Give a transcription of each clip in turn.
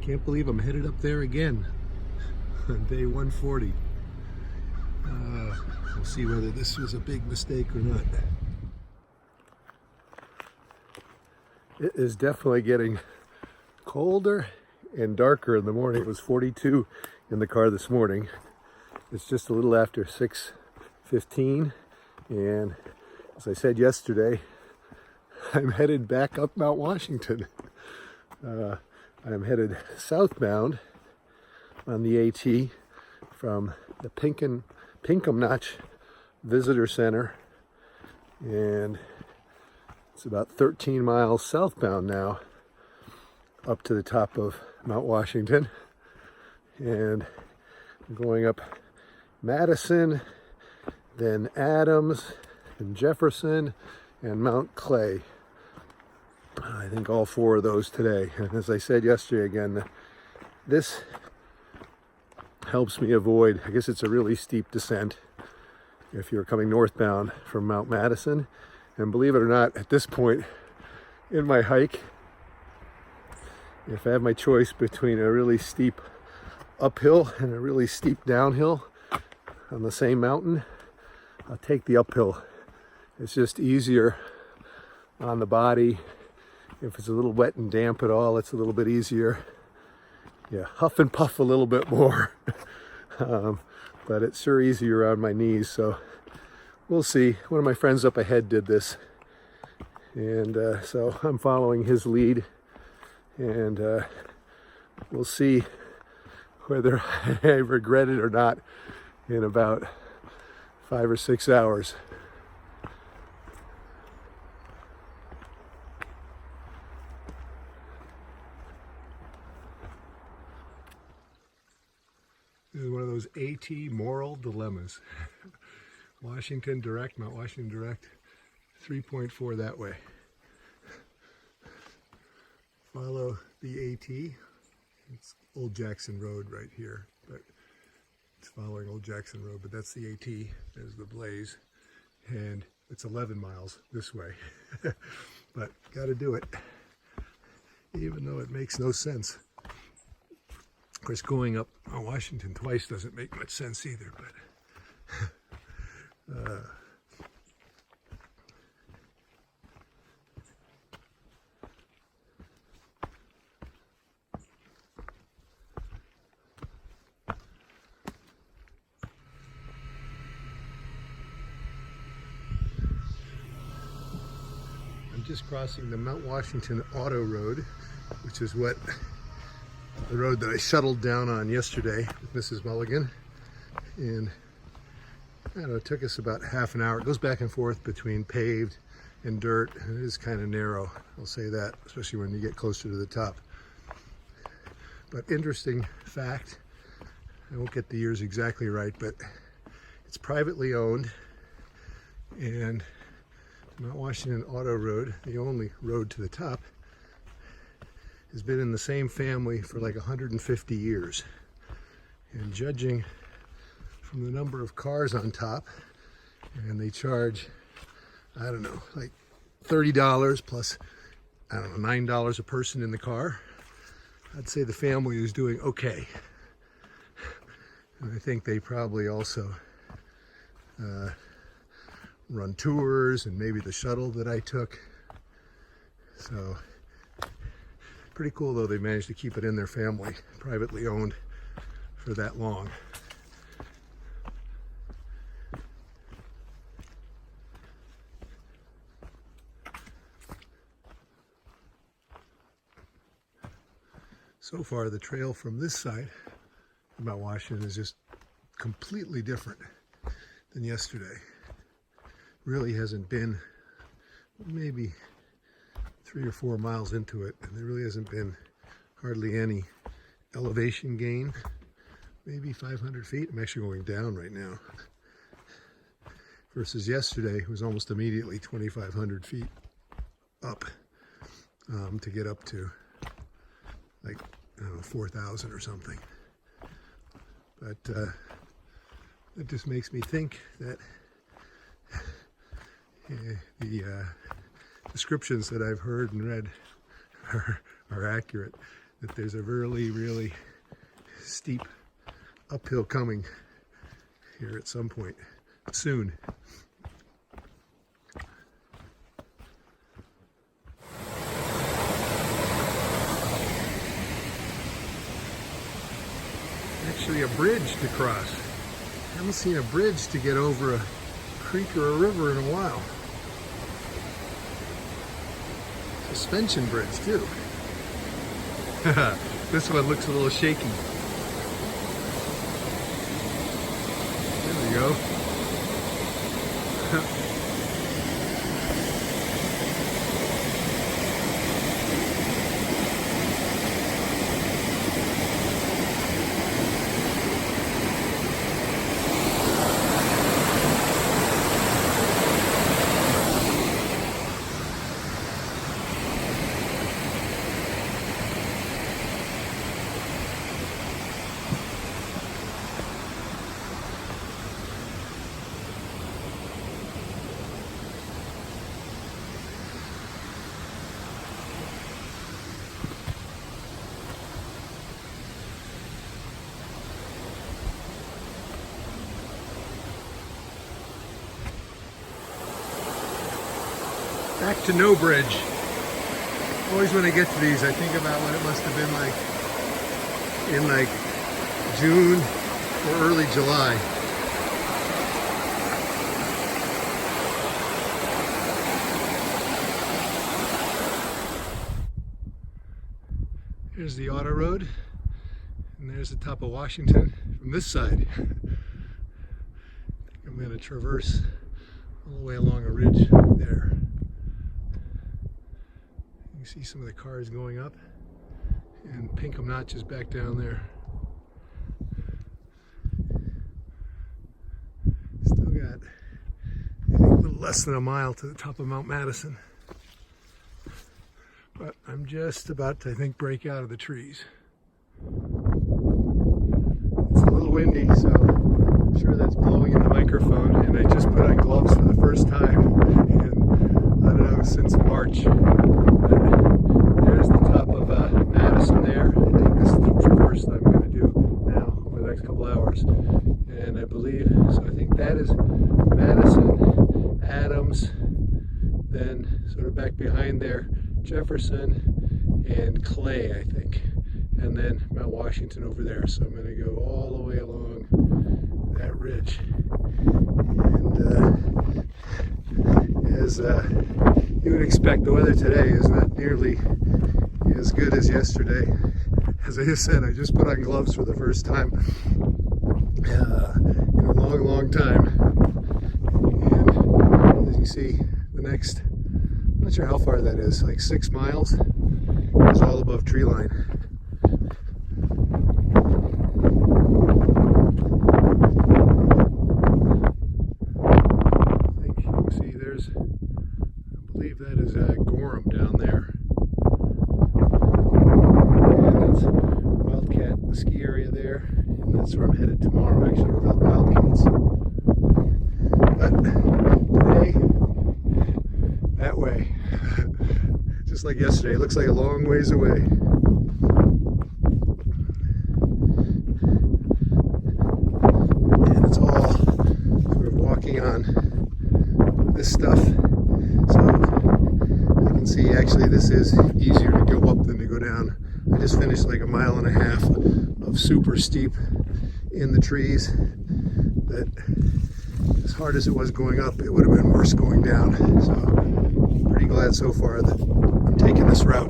Can't believe I'm headed up there again on day 140. We'll see whether this was a big mistake or not. It is definitely getting colder and darker in the morning. It was 42 in the car this morning. It's just a little after 6:15, and as I said yesterday, I'm headed back up Mount Washington. I'm headed southbound on the AT from the Pinkham Notch Visitor Center, and it's about 13 miles southbound now up to the top of Mount Washington, and I'm going up Madison, then Adams and Jefferson and Mount Clay. I think all four of those today. And as I said yesterday again, this helps me avoid, I guess it's a really steep descent if you're coming northbound from Mount Madison. And believe it or not, at this point in my hike, if I have my choice between a really steep uphill and a really steep downhill on the same mountain, I'll take the uphill. It's just easier on the body. If it's a little wet and damp at all, it's a little bit easier. Yeah, huff and puff a little bit more. But it's sure easier on my knees, so we'll see. One of my friends up ahead did this, and so I'm following his lead, and we'll see whether I regret it or not in about 5 or 6 hours. This is one of those AT moral dilemmas. Washington direct, Mount Washington direct, 3.4 that way. Follow the AT. It's Old Jackson Road right here, but it's following Old Jackson Road, but that's the AT. There's the blaze, and it's 11 miles this way. But got to do it, even though it makes no sense. Of course, going up Washington twice doesn't make much sense either, but I'm just crossing the Mount Washington Auto Road, which is what the road that I shuttled down on yesterday with Mrs. Mulligan, and I don't know, it took us about half an hour. It goes back and forth between paved and dirt, and it is kind of narrow, I'll say that, especially when you get closer to the top. But interesting fact, I won't get the years exactly right, but it's privately owned, and Mount Washington Auto Road, the only road to the top, has been in the same family for like 150 years. And judging from the number of cars on top, and they charge, I don't know, like $30 plus, I don't know, $9 a person in the car, I'd say the family is doing okay. And I think they probably also run tours and maybe the shuttle that I took. So pretty cool though, they managed to keep it in their family, privately owned for that long. So far, the trail from this side of Mount Washington is just completely different than yesterday. Really hasn't been, maybe 3 or 4 miles into it, and there really hasn't been hardly any elevation gain. Maybe 500 feet. I'm actually going down right now. Versus yesterday, it was almost immediately 2,500 feet up to get up to like, I don't know, 4,000 or something. But it just makes me think that the descriptions that I've heard and read are accurate. that there's a really, really steep uphill coming here at some point soon. Actually a bridge to cross. I haven't seen a bridge to get over a creek or a river in a while. Suspension bridge too. This one looks a little shaky. There we go. Back to no bridge. Always when I get to these, I think about what it must have been like in like June or early July. Here's the auto road, and there's the top of Washington from this side. I think I'm going to traverse all the way along a ridge there. You can see some of the cars going up, and Pinkham Notch is back down there. Still got, I think, a little less than a mile to the top of Mount Madison. But I'm just about to, I think, break out of the trees. It's a little windy, so I'm sure that's blowing in the microphone, and I just put on gloves for the first time in, I don't know, since March. There's the top of Madison there. I think this is the traverse that I'm going to do now over the next couple hours. And I believe, so I think that is Madison, Adams, then sort of back behind there, Jefferson and Clay, I think. And then Mount Washington over there. So I'm going to go all the way along that ridge. And as you would expect, the weather today is not nearly as good as yesterday. As I just said, I just put on gloves for the first time in a long, long time. And as you see, the next, I'm not sure how far that is, like 6 miles, is all above tree line. I think you can see there's, I believe that is Gorham down there. The ski area there, and that's where I'm headed tomorrow, actually, over the Wildcats. But today, that way, just like yesterday, it looks like a long ways away. And it's all sort of walking on this stuff. So you can see, actually, this is easier to go up than to go down. I just finished like 1.5 miles of super steep in the trees that, as hard as it was going up, it would have been worse going down. So I'm pretty glad so far that I'm taking this route.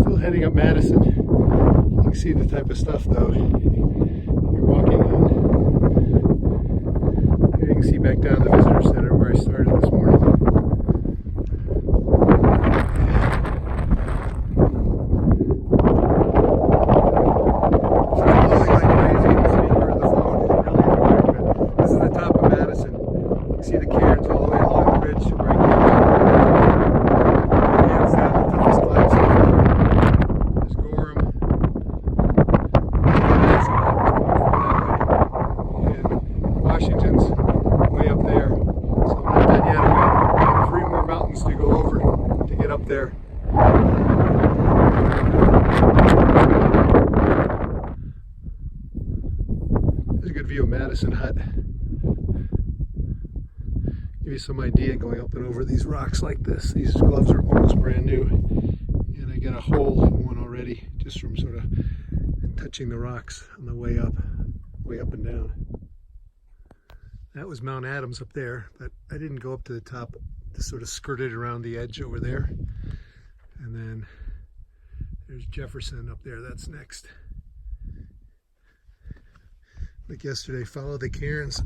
Still heading up Madison. You can see the type of stuff though you're walking on. Here you can see back down the visitor center where I started this morning. up there. There's a good view of Madison Hut. Give you some idea going up and over these rocks like this. These gloves are almost brand new, and I got a hole in one already just from sort of touching the rocks on the way up and down. That was Mount Adams up there, but I didn't go up to the top. Just sort of skirted around the edge over there. And then there's Jefferson up there. That's next. Like yesterday, follow the cairns.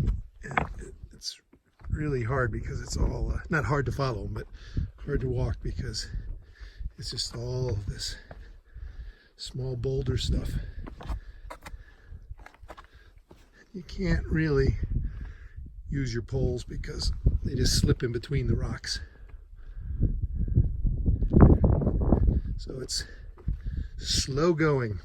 It's really hard because it's all, not hard to follow, but hard to walk because it's just all of this small boulder stuff. You can't really use your poles because they just slip in between the rocks. So it's slow going.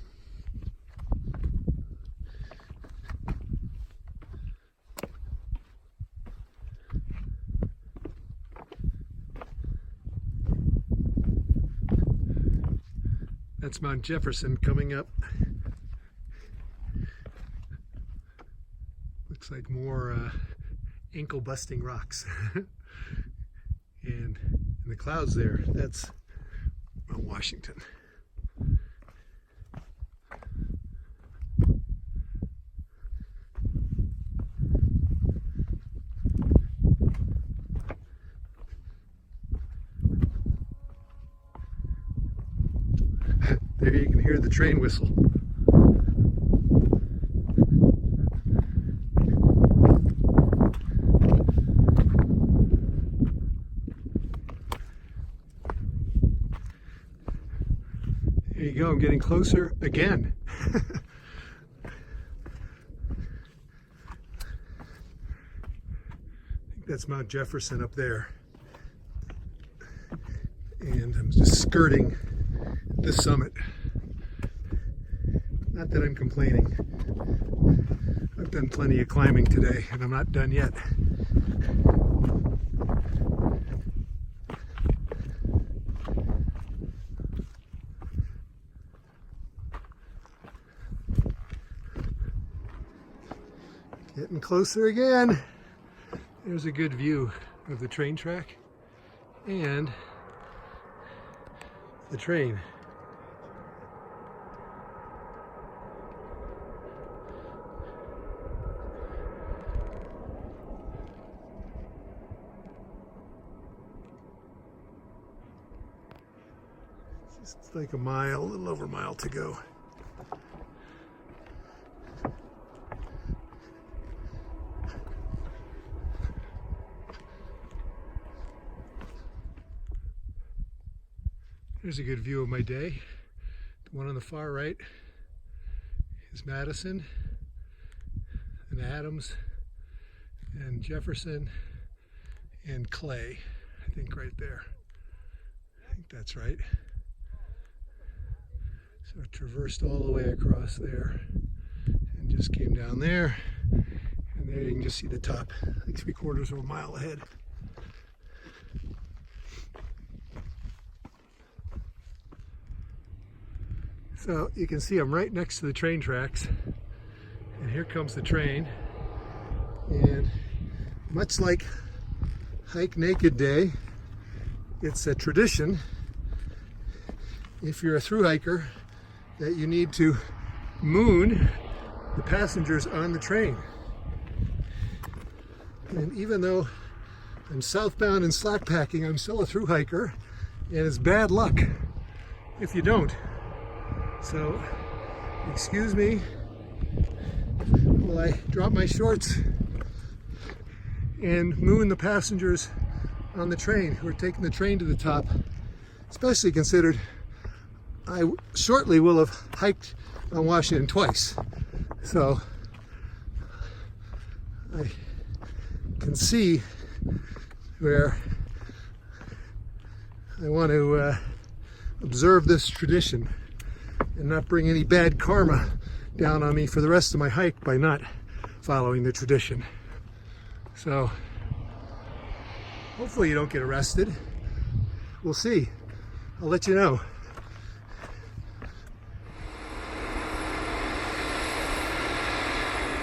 That's Mount Jefferson coming up. Looks like more ankle busting rocks. And in the clouds there, that's Mount Washington. There you can hear the train whistle. There you go, I'm getting closer again. I think that's Mount Jefferson up there. And I'm just skirting the summit. Not that I'm complaining. I've done plenty of climbing today and I'm not done yet. Getting closer again. There's a good view of the train track and the train. It's like a mile, a little over a mile to go. There's a good view of my day. The one on the far right is Madison and Adams and Jefferson and Clay, I think right there. I think that's right. So I traversed all the way across there and just came down there. And there you can just see the top, like 3/4 of a mile ahead. So you can see I'm right next to the train tracks, and here comes the train. And much like Hike Naked Day, it's a tradition, if you're a thru hiker, that you need to moon the passengers on the train. And even though I'm southbound and slack packing, I'm still a thru hiker, and it's bad luck if you don't. So, excuse me while I drop my shorts and moon the passengers on the train who are taking the train to the top, especially considered I shortly will have hiked on Washington twice. So, I can see where I want to observe this tradition and not bring any bad karma down on me for the rest of my hike by not following the tradition. So hopefully you don't get arrested. We'll see. I'll let you know.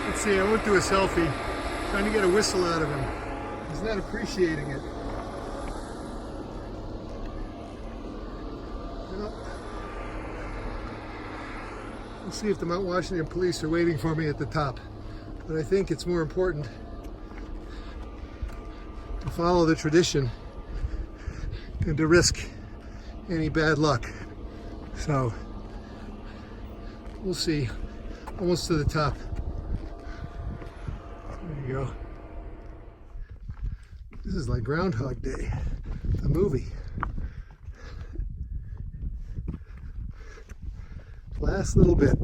Let's see, I won't do a selfie. Trying to get a whistle out of him. He's not appreciating it. Well, we'll see if the Mount Washington police are waiting for me at the top. But I think it's more important to follow the tradition than to risk any bad luck. So, we'll see. Almost to the top. There you go. This is like Groundhog Day, the movie. Last little bit.